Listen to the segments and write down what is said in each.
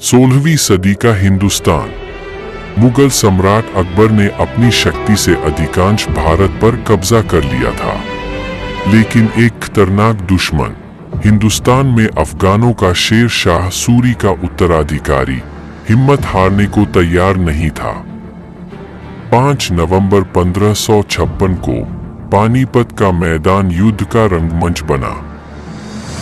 16वीं सदी का हिंदुस्तान। मुगल सम्राट अकबर ने अपनी शक्ति से अधिकांश भारत पर कब्जा कर लिया था, लेकिन एक खतरनाक दुश्मन हिंदुस्तान में अफगानों का शेर शाह सूरी का उत्तराधिकारी हिम्मत हारने को तैयार नहीं था। 5 नवंबर 1556 को पानीपत का मैदान युद्ध का रंगमंच बना।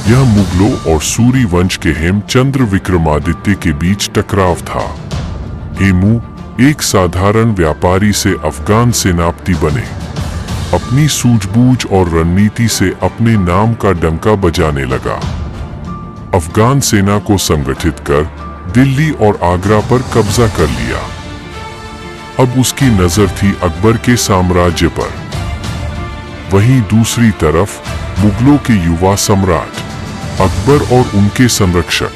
यह मुगलों और सूरी वंश के हेमचंद्र विक्रमादित्य के बीच टकराव था। हेमू एक साधारण व्यापारी से अफगान सेनापति बने। अपनी सूझबूझ और रणनीति से अपने नाम का डंका बजाने लगा। अफगान सेना को संगठित कर दिल्ली और आगरा पर कब्जा कर लिया। अब उसकी नजर थी अकबर के साम्राज्य पर। वहीं दूसरी तरफ मुगलों के युवा सम्राट अकबर और उनके संरक्षक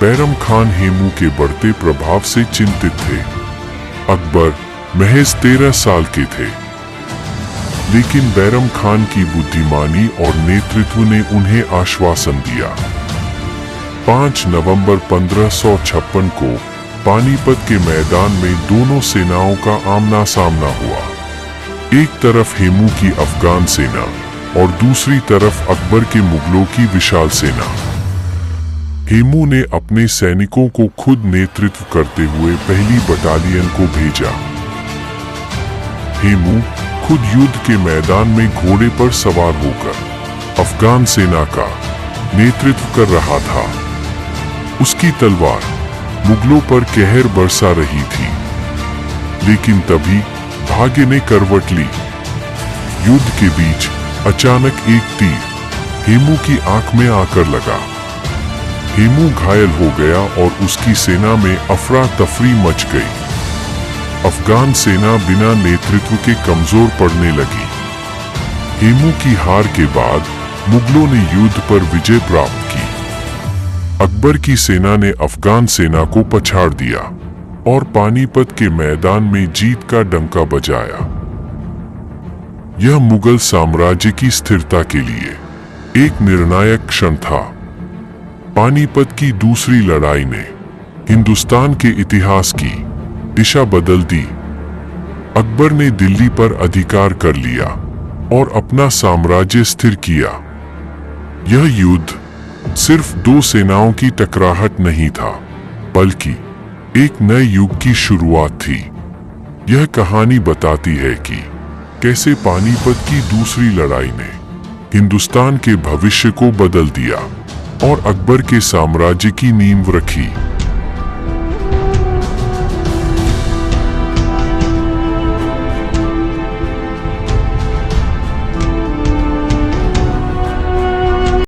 बैरम खान हेमू के बढ़ते प्रभाव से चिंतित थे। अकबर महज 13 साल के थे, लेकिन बैरम खान की बुद्धिमानी और नेतृत्व ने उन्हें आश्वासन दिया। 5 नवंबर 1556 को पानीपत के मैदान में दोनों सेनाओं का आमना सामना हुआ। एक तरफ हेमू की अफगान सेना और दूसरी तरफ अकबर के मुगलों की विशाल सेना। हेमू ने अपने सैनिकों को खुद नेतृत्व करते हुए पहली बटालियन को भेजा। हेमू खुद युद्ध के मैदान में घोड़े पर सवार होकर अफगान सेना का नेतृत्व कर रहा था। उसकी तलवार मुगलों पर कहर बरसा रही थी, लेकिन तभी भाग्य ने करवट ली। युद्ध के बीच अचानक एक तीर हेमू की आंख में आकर लगा। हेमू घायल हो गया और उसकी सेना में अफरा तफरी मच गई। अफगान सेना बिना नेतृत्व के कमजोर पड़ने लगी। हेमू की हार के बाद मुगलों ने युद्ध पर विजय प्राप्त की। अकबर की सेना ने अफगान सेना को पछाड़ दिया और पानीपत के मैदान में जीत का डंका बजाया। यह मुगल साम्राज्य की स्थिरता के लिए एक निर्णायक क्षण था। पानीपत की दूसरी लड़ाई ने हिंदुस्तान के इतिहास की दिशा बदल दी। अकबर ने दिल्ली पर अधिकार कर लिया और अपना साम्राज्य स्थिर किया। यह युद्ध सिर्फ दो सेनाओं की टकराहट नहीं था, बल्कि एक नए युग की शुरुआत थी। यह कहानी बताती है कि कैसे पानीपत की दूसरी लड़ाई ने हिंदुस्तान के भविष्य को बदल दिया और अकबर के साम्राज्य की नींव रखी।